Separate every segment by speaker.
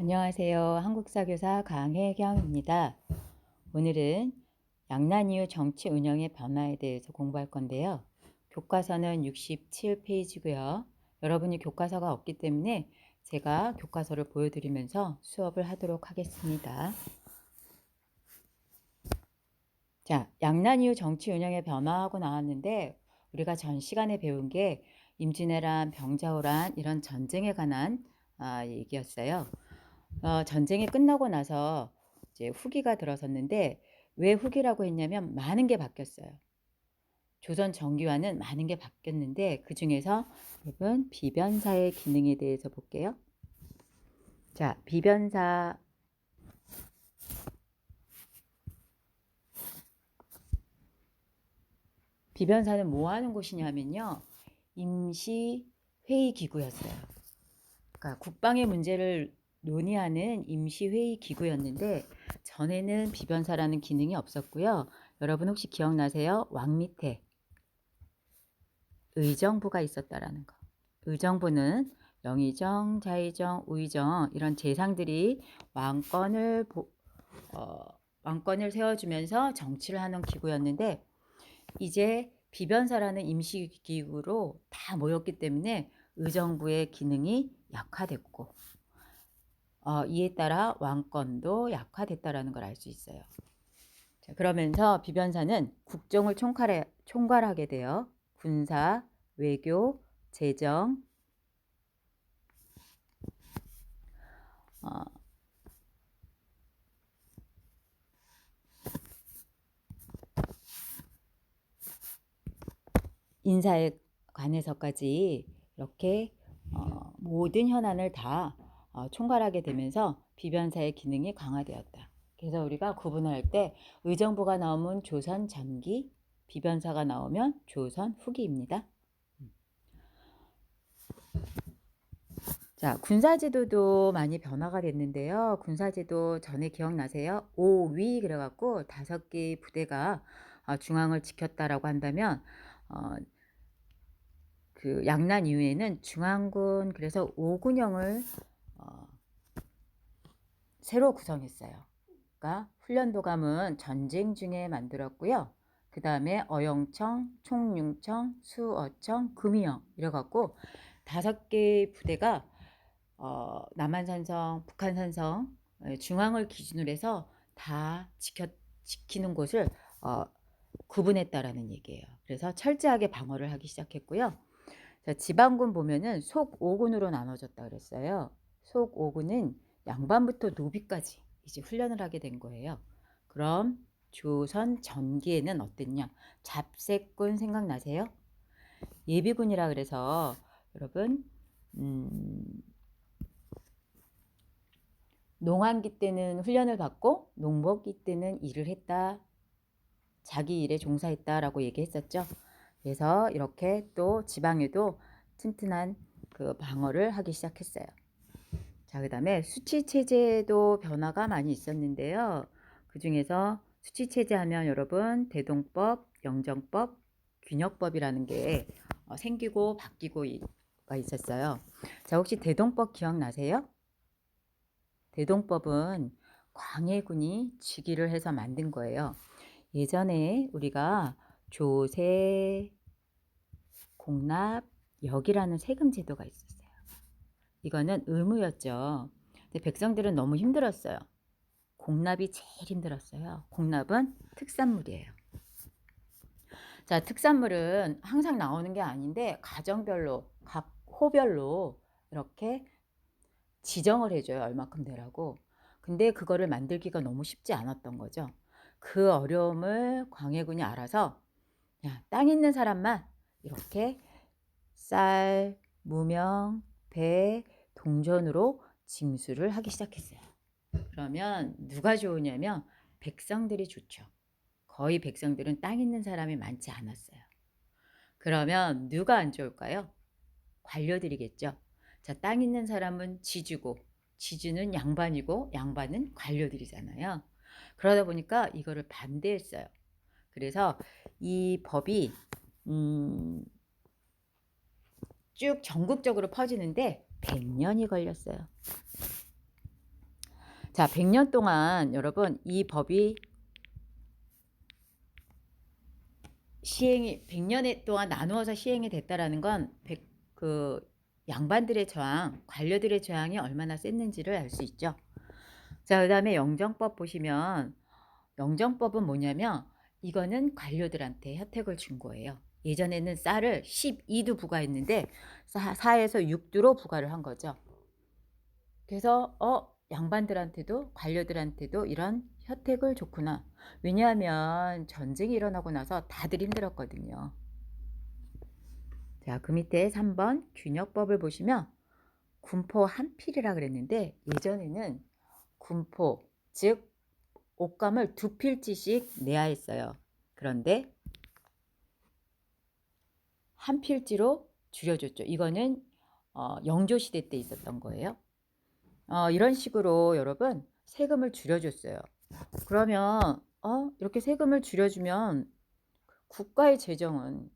Speaker 1: 안녕하세요. 한국사교사 강혜경입니다. 오늘은 양난 이후 정치 운영의 변화에 대해서 공부할 건데요. 교과서는 67페이지고요. 여러분이 교과서가 없기 때문에 제가 교과서를 보여드리면서 수업을 하도록 하겠습니다. 자, 양난 이후 정치 운영의 변화하고 나왔는데 우리가 전 시간에 배운 게 임진왜란, 병자호란 이런 전쟁에 관한 얘기였어요. 전쟁이 끝나고 나서 이제 후기가 들어섰는데 왜 후기라고 했냐면 많은 게 바뀌었어요. 조선 정기와는 많은 게 바뀌었는데 그중에서 여러분 비변사의 기능에 대해서 볼게요. 자, 비변사는 뭐 하는 곳이냐면요. 임시 회의 기구였어요. 그러니까 국방의 문제를 논의하는 임시회의 기구였는데 전에는 비변사라는 기능이 없었고요. 여러분 혹시 기억나세요? 왕 밑에 의정부가 있었다라는 거. 의정부는 영의정, 자의정, 우의정 이런 재상들이 왕권을 왕권을 세워주면서 정치를 하는 기구였는데 이제 비변사라는 임시기구로 다 모였기 때문에 의정부의 기능이 약화됐고 이에 따라 왕권도 약화됐다라는 걸 알 수 있어요. 자, 그러면서 비변사는 국정을 총괄하게 되어 군사, 외교, 재정, 어, 인사에 관해서까지 이렇게 모든 현안을 다 총괄하게 되면서 비변사의 기능이 강화되었다. 그래서 우리가 구분할 때 의정부가 나오면 조선 전기, 비변사가 나오면 조선 후기입니다. 자, 군사제도도 많이 변화가 됐는데요. 군사제도 전에 기억나세요? 5위 그래갖고 5개의 부대가 중앙을 지켰다라고 한다면 그 양난 이후에는 중앙군 그래서 5군형을 새로 구성했어요. 그러니까 훈련도감은 전쟁 중에 만들었고요. 그 다음에 어영청, 총융청, 수어청, 금이형 이래갖고 5개의 부대가 남한산성, 북한산성, 중앙을 기준으로 해서 다 지키는 곳을 구분했다라는 얘기예요. 그래서 철저하게 방어를 하기 시작했고요. 자, 지방군 보면은 속 5군으로 나눠졌다 그랬어요. 속 5군은 양반부터 노비까지 이제 훈련을 하게 된 거예요. 그럼 조선 전기에는 어땠냐? 잡색군 생각나세요? 예비군이라 그래서 여러분 농한기 때는 훈련을 받고 농번기 때는 일을 했다. 자기 일에 종사했다라고 얘기했었죠. 그래서 이렇게 또 지방에도 튼튼한 그 방어를 하기 시작했어요. 자, 그 다음에 수치체제도 변화가 많이 있었는데요. 그 중에서 수치체제 하면 여러분 대동법, 영정법, 균역법이라는 게 생기고 바뀌고가 있었어요. 자, 혹시 대동법 기억나세요? 대동법은 광해군이 즉위를 해서 만든 거예요. 예전에 우리가 조세, 공납, 역이라는 세금 제도가 있었어요. 이거는 의무였죠. 근데 백성들은 너무 힘들었어요. 공납이 제일 힘들었어요. 공납은 특산물이에요. 자, 특산물은 항상 나오는 게 아닌데 가정별로 각 호별로 이렇게 지정을 해줘요. 얼마큼 내라고. 근데 그거를 만들기가 너무 쉽지 않았던 거죠. 그 어려움을 광해군이 알아서 야, 땅 있는 사람만 이렇게 쌀, 무명, 배, 동전으로 징수를 하기 시작했어요. 그러면 누가 좋으냐면 백성들이 좋죠. 거의 백성들은 땅 있는 사람이 많지 않았어요. 그러면 누가 안 좋을까요? 관료들이겠죠. 자, 땅 있는 사람은 지주고 지주는 양반이고 양반은 관료들이잖아요. 그러다 보니까 이거를 반대했어요. 그래서 이 법이 쭉 전국적으로 퍼지는데 100년이 걸렸어요. 자, 100년 동안 여러분 이 법이 시행이 100년 동안 나누어서 시행이 됐다라는 건 그 양반들의 저항, 관료들의 저항이 얼마나 셌는지를 알 수 있죠. 자, 그다음에 영정법 보시면 영정법은 뭐냐면 이거는 관료들한테 혜택을 준 거예요. 예전에는 쌀을 12두 부과했는데 4에서 6두로 부과를 한 거죠. 그래서 양반들한테도 관료들한테도 이런 혜택을 줬구나. 왜냐하면 전쟁이 일어나고 나서 다들 힘들었거든요. 자, 그 밑에 3번 균역법을 보시면 군포 한 필이라 그랬는데 예전에는 군포, 즉 옷감을 2필지씩 내야 했어요. 그런데 한 필지로 줄여줬죠. 이거는 영조시대 때 있었던 거예요. 이런 식으로 여러분 세금을 줄여줬어요. 그러면 이렇게 세금을 줄여주면 국가의 재정은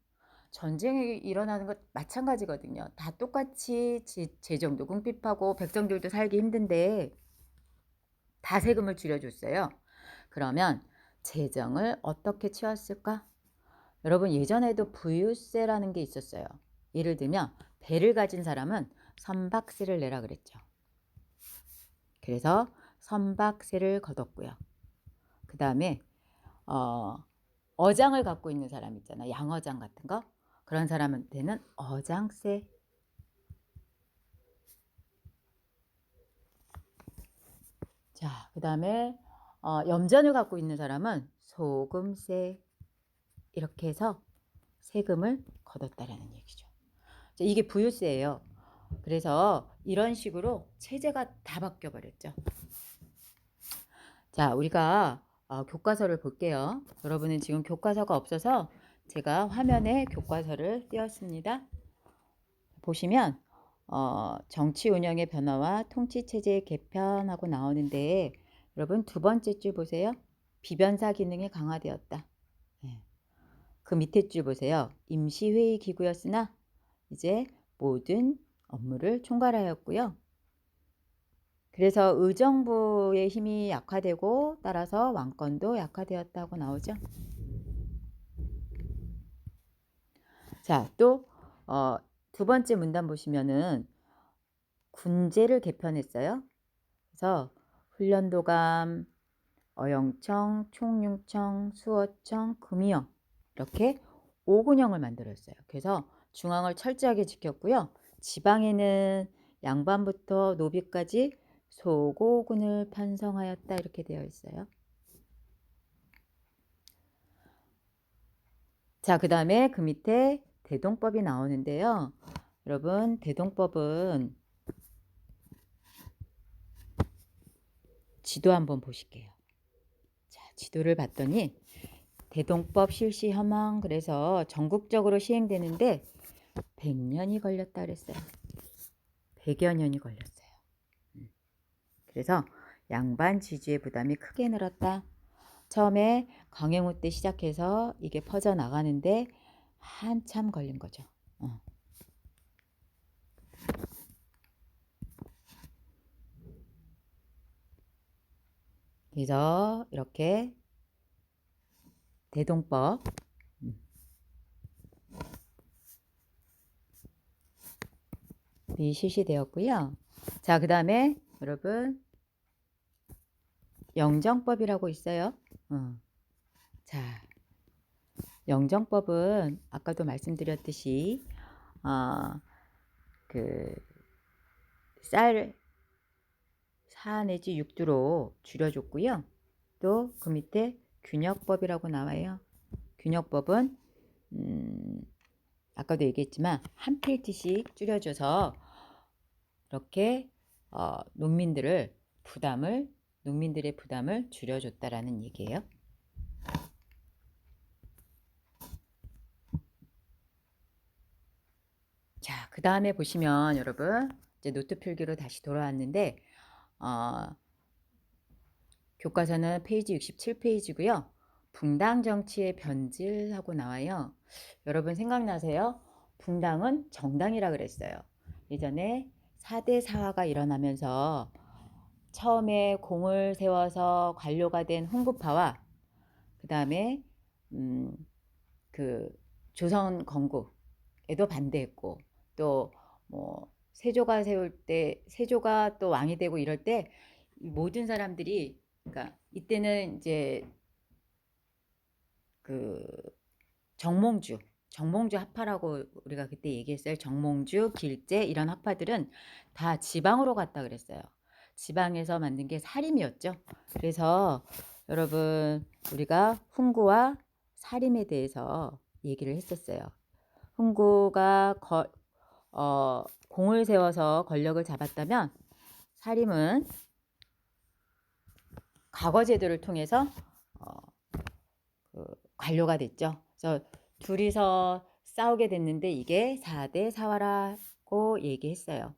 Speaker 1: 전쟁이 일어나는 것 마찬가지거든요. 다 똑같이 재정도 궁핍하고 백성들도 살기 힘든데 다 세금을 줄여줬어요. 그러면 재정을 어떻게 채웠을까? 여러분 예전에도 부유세라는 게 있었어요. 예를 들면 배를 가진 사람은 선박세를 내라 그랬죠. 그래서 선박세를 걷었고요. 그 다음에 어장을 갖고 있는 사람 있잖아. 양어장 같은 거. 그런 사람한테는 어장세. 자, 그 다음에 염전을 갖고 있는 사람은 소금세. 이렇게 해서 세금을 걷었다라는 얘기죠. 자, 이게 부유세예요. 그래서 이런 식으로 체제가 다 바뀌어 버렸죠. 자, 우리가 교과서를 볼게요. 여러분은 지금 교과서가 없어서 제가 화면에 교과서를 띄웠습니다. 보시면 정치 운영의 변화와 통치 체제의 개편하고 나오는데 여러분 두 번째 줄 보세요. 비변사 기능이 강화되었다. 네. 그 밑에 줄 보세요. 임시회의 기구였으나 이제 모든 업무를 총괄하였고요. 그래서 의정부의 힘이 약화되고 따라서 왕권도 약화되었다고 나오죠. 자, 또 두 번째 문단 보시면은 군제를 개편했어요. 그래서 훈련도감, 어영청, 총융청, 수어청, 금이영 이렇게 5군형을 만들었어요. 그래서 중앙을 철저하게 지켰고요. 지방에는 양반부터 노비까지 소고군을 편성하였다 이렇게 되어 있어요. 자, 그 다음에 그 밑에 대동법이 나오는데요. 여러분 대동법은 지도 한번 보실게요. 자, 지도를 봤더니 대동법 실시 현황 그래서 전국적으로 시행되는데 100년이 걸렸다 그랬어요. 100여 년이 걸렸어요. 그래서 양반 지주의 부담이 크게 늘었다. 처음에 강행후 때 시작해서 이게 퍼져나가는데 한참 걸린 거죠. 그래서 이렇게 대동법 이 실시되었고요. 자, 그 다음에 여러분 영정법이라고 있어요. 자, 영정법은 아까도 말씀드렸듯이 그 쌀 4 내지 6두로 줄여줬고요. 또 그 밑에 균역법이라고 나와요. 균역법은 아까도 얘기했지만 한 필지씩 줄여줘서 이렇게 농민들의 부담을 줄여줬다라는 얘기예요. 자, 그 다음에 보시면 여러분 이제 노트 필기로 다시 돌아왔는데 교과서는 페이지 67페이지고요. 붕당 정치의 변질하고 나와요. 여러분 생각나세요? 붕당은 정당이라 그랬어요. 예전에 4대 사화가 일어나면서 처음에 공을 세워서 관료가 된 훈구파와 그 다음에 그 조선 건국에도 반대했고, 또 뭐 세조가 세울 때 세조가 또 왕이 되고 이럴 때 모든 사람들이, 그러니까 이때는 이제 그 정몽주 학파라고 우리가 그때 얘기했어요. 정몽주, 길제 이런 학파들은 다 지방으로 갔다 그랬어요. 지방에서 만든 게 사림이었죠. 그래서 여러분, 우리가 훈구와 사림에 대해서 얘기를 했었어요. 훈구가 공을 세워서 권력을 잡았다면, 사림은 과거 제도를 통해서 관료가 됐죠. 그래서 둘이서 싸우게 됐는데 이게 4대 사화라고 얘기했어요.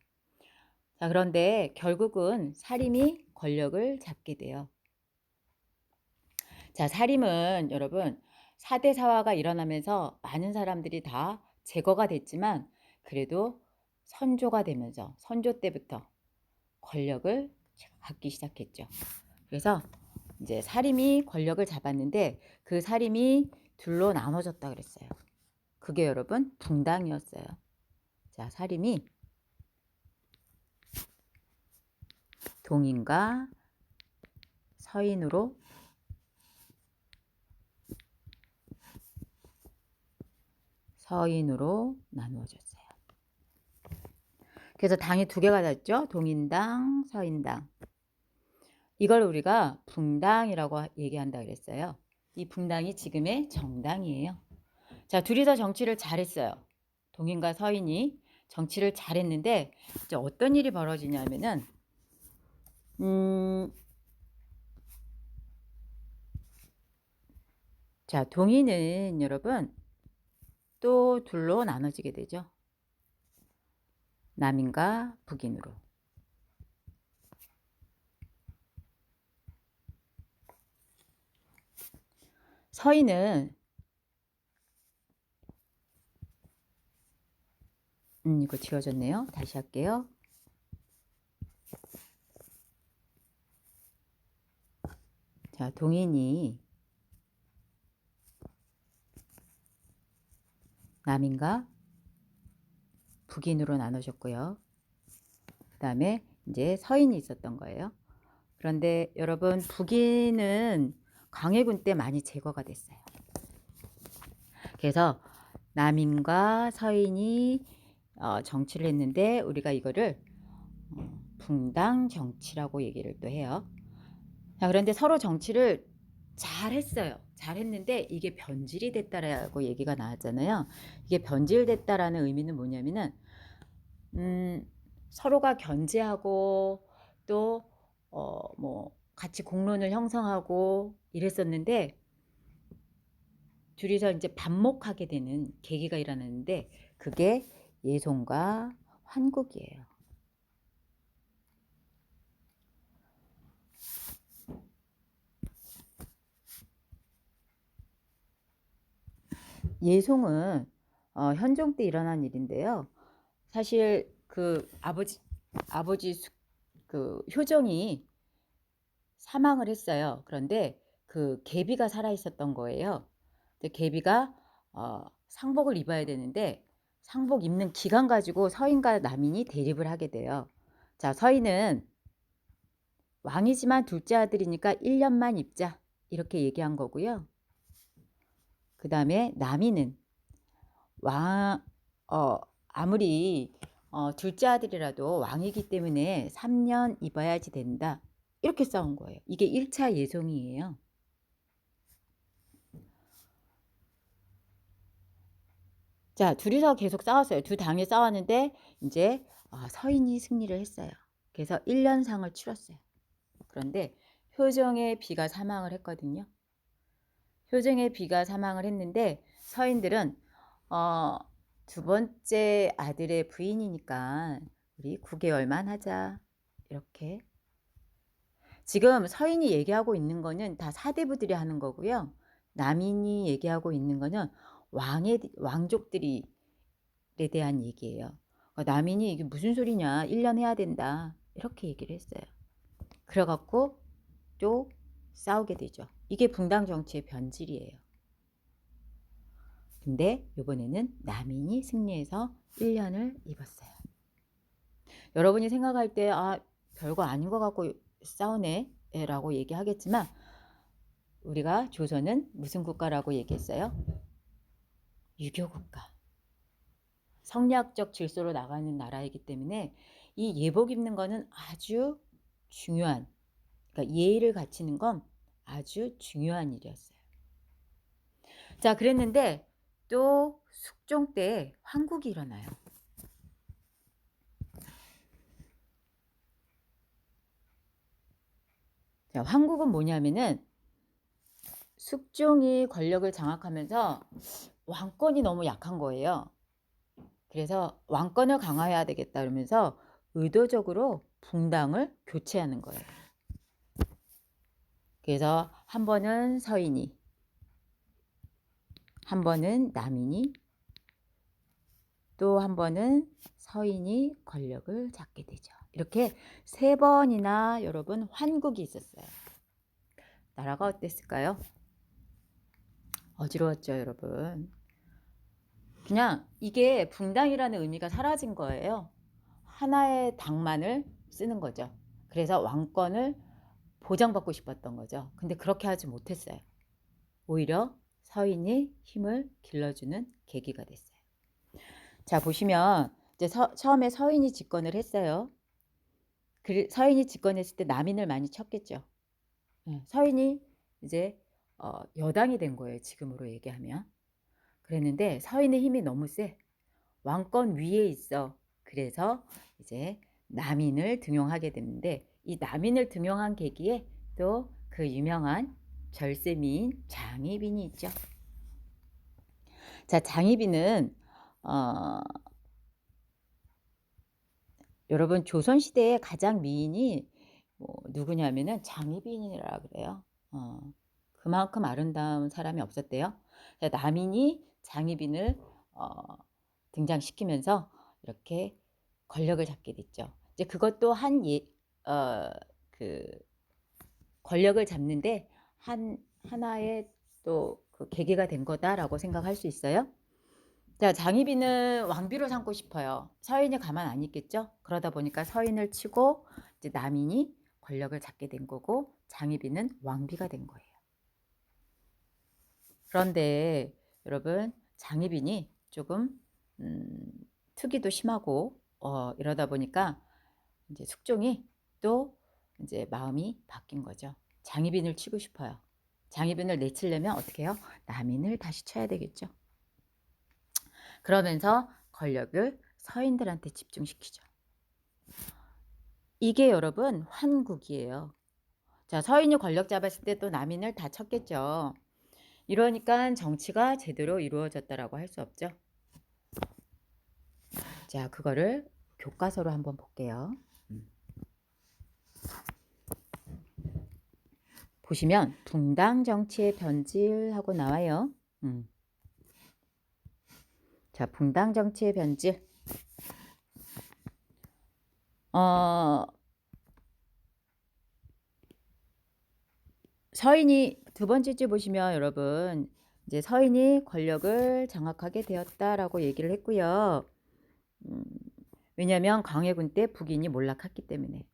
Speaker 1: 자, 그런데 결국은 사림이 권력을 잡게 돼요. 자, 사림은 여러분 4대 사화가 일어나면서 많은 사람들이 다 제거가 됐지만, 그래도 선조가 되면서 선조 때부터 권력을 갖기 시작했죠. 그래서 이제 사림이 권력을 잡았는데 그 사림이 둘로 나눠졌다 그랬어요. 그게 여러분 붕당이었어요. 자, 사림이 동인과 서인으로 나누어졌어요. 그래서 당이 두 개가 됐죠. 동인당, 서인당. 이걸 우리가 붕당이라고 얘기한다 그랬어요. 이 붕당이 지금의 정당이에요. 자, 둘이서 정치를 잘했어요. 동인과 서인이 정치를 잘했는데 이제 어떤 일이 벌어지냐면은 자, 동인은 여러분 또 둘로 나눠지게 되죠. 남인과 북인으로. 서인은 이거 지워졌네요. 다시 할게요. 자, 동인이 남인과 북인으로 나눠졌고요. 그 다음에 이제 서인이 있었던 거예요. 그런데 여러분, 북인은 광해군 때 많이 제거가 됐어요. 그래서 남인과 서인이 정치를 했는데 우리가 이거를 붕당 정치라고 얘기를 또 해요. 자, 그런데 서로 정치를 잘했어요. 잘했는데 이게 변질이 됐다라고 얘기가 나왔잖아요. 이게 변질됐다라는 의미는 뭐냐면은 서로가 견제하고 또 뭐 같이 공론을 형성하고 이랬었는데 둘이서 이제 반목하게 되는 계기가 일어났는데 그게 예송과 환국이에요. 예송은 현종 때 일어난 일인데요. 사실 그 아버지 그 효정이 사망을 했어요. 그런데 그 계비가 살아 있었던 거예요. 근데 계비가 상복을 입어야 되는데 상복 입는 기간 가지고 서인과 남인이 대립을 하게 돼요. 자, 서인은 왕이지만 둘째 아들이니까 1년만 입자 이렇게 얘기한 거고요. 그 다음에 남인은 아무리 둘째 아들이라도 왕이기 때문에 3년 입어야지 된다. 이렇게 싸운 거예요. 이게 1차 예송이에요. 자, 둘이서 계속 싸웠어요. 두 당이 싸웠는데 이제 서인이 승리를 했어요. 그래서 1년상을 치렀어요. 그런데 효정의 비가 사망을 했거든요. 효정의 비가 사망을 했는데 서인들은 두 번째 아들의 부인이니까 우리 9개월만 하자 이렇게. 지금 서인이 얘기하고 있는 거는 다 사대부들이 하는 거고요. 남인이 얘기하고 있는 거는 왕족들에 대한 얘기예요. 남인이 이게 무슨 소리냐, 1년 해야 된다 이렇게 얘기를 했어요. 그래갖고 또 싸우게 되죠. 이게 붕당 정치의 변질이에요. 근데 이번에는 남인이 승리해서 1년을 입었어요. 여러분이 생각할 때 별거 아닌 것 같고 싸우네 라고 얘기하겠지만, 우리가 조선은 무슨 국가라고 얘기했어요? 유교국가. 성리학적 질서로 나가는 나라이기 때문에 이 예복 입는 거는 아주 중요한, 그러니까 예의를 갖추는 건 아주 중요한 일이었어요. 자, 그랬는데 또 숙종 때 환국이 일어나요. 자, 환국은 뭐냐면은 숙종이 권력을 장악하면서 왕권이 너무 약한 거예요. 그래서 왕권을 강화해야 되겠다 그러면서 의도적으로 붕당을 교체하는 거예요. 그래서 한 번은 서인이, 한 번은 남인이, 또 한 번은 서인이 권력을 잡게 되죠. 이렇게 3번이나 여러분 환국이 있었어요. 나라가 어땠을까요? 어지러웠죠, 여러분. 그냥 이게 붕당이라는 의미가 사라진 거예요. 하나의 당만을 쓰는 거죠. 그래서 왕권을 보장받고 싶었던 거죠. 근데 그렇게 하지 못했어요. 오히려 서인이 힘을 길러주는 계기가 됐어요. 자, 보시면 이제 처음에 서인이 집권을 했어요. 서인이 집권했을 때 남인을 많이 쳤겠죠. 서인이 이제 여당이 된 거예요, 지금으로 얘기하면. 그랬는데 서인의 힘이 너무 세. 왕권 위에 있어. 그래서 이제 남인을 등용하게 됐는데, 이 남인을 등용한 계기에 또 그 유명한 절세미인 장희빈이 있죠. 자, 장희빈은 여러분 조선시대의 가장 미인이 누구냐면은 장희빈이라 그래요. 그만큼 아름다운 사람이 없었대요. 자, 남인이 장희빈을 등장시키면서 이렇게 권력을 잡게 됐죠. 이제 그것도 그 권력을 잡는데 하나의 또 그 계기가 된 거다라고 생각할 수 있어요. 자, 장희빈은 왕비로 삼고 싶어요. 서인이 가만 안 있겠죠? 그러다 보니까 서인을 치고 이제 남인이 권력을 잡게 된 거고, 장희빈은 왕비가 된 거예요. 그런데 여러분, 장희빈이 조금 투기도 심하고 이러다 보니까 이제 숙종이 또 이제 마음이 바뀐 거죠. 장희빈을 치고 싶어요. 장희빈을 내치려면 어떻게 해요? 남인을 다시 쳐야 되겠죠. 그러면서 권력을 서인들한테 집중시키죠. 이게 여러분 환국이에요. 자, 서인이 권력 잡았을 때 또 남인을 다 쳤겠죠. 이러니까 정치가 제대로 이루어졌다라고 할 수 없죠. 자, 그거를 교과서로 한번 볼게요. 보시면 붕당 정치의 변질하고 나와요. 자, 붕당 정치의 변질. 서인이 두 번째 줄 보시면 여러분 이제 서인이 권력을 장악하게 되었다라고 얘기를 했고요. 왜냐하면 광해군 때 북인이 몰락했기 때문에.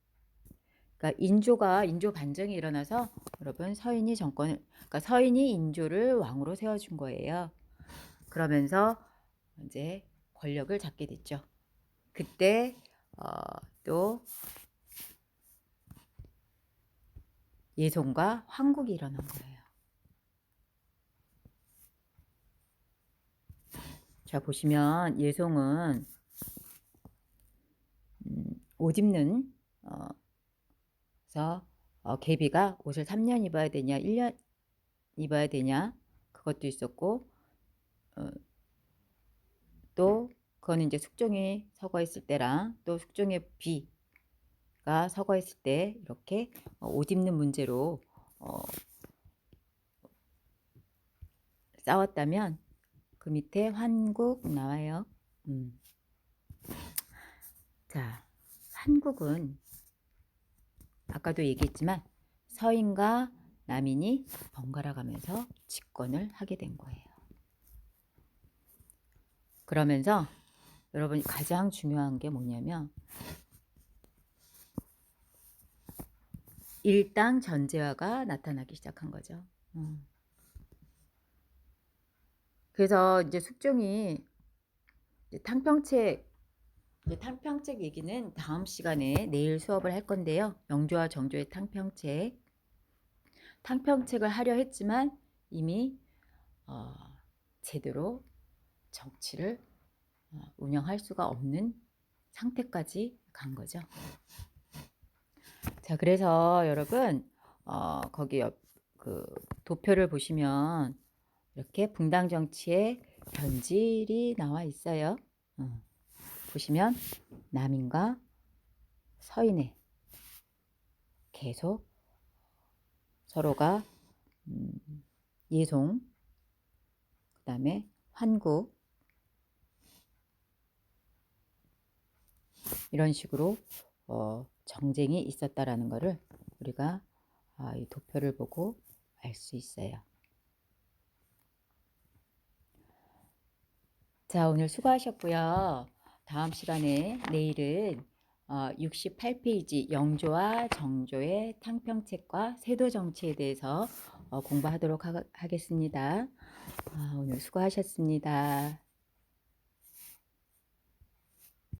Speaker 1: 그러니까 인조 반정이 일어나서 여러분 그러니까 서인이 인조를 왕으로 세워준 거예요. 그러면서 이제 권력을 잡게 됐죠. 그때 또 예송과 황국이 일어난 거예요. 자, 보시면 예송은 옷 입는 그래서 계비가 옷을 3년 입어야 되냐 1년 입어야 되냐 그것도 있었고, 또 그거는 이제 숙종이 서거했을 때랑 또 숙종의 비가 서거했을 때 이렇게 옷 입는 문제로 싸웠다면 그 밑에 환국 나와요. 자, 환국은 아까도 얘기했지만 서인과 남인이 번갈아 가면서 집권을 하게 된 거예요. 그러면서 여러분 가장 중요한 게 뭐냐면 일당 전제화가 나타나기 시작한 거죠. 그래서 이제 숙종이 탕평책 얘기는 다음 시간에 내일 수업을 할 건데요. 영조와 정조의 탕평책을 하려 했지만 이미 제대로 정치를 운영할 수가 없는 상태까지 간 거죠. 자, 그래서 여러분 거기 그 도표를 보시면 이렇게 붕당 정치의 변질이 나와 있어요. 보시면 남인과 서인의 계속 서로가 예송, 그 다음에 환국 이런 식으로 정쟁이 있었다라는 것을 우리가 이 도표를 보고 알 수 있어요. 자, 오늘 수고하셨고요. 다음 시간에 내일은 68페이지 영조와 정조의 탕평책과 세도정치에 대해서 공부하도록 하겠습니다. 오늘 수고하셨습니다.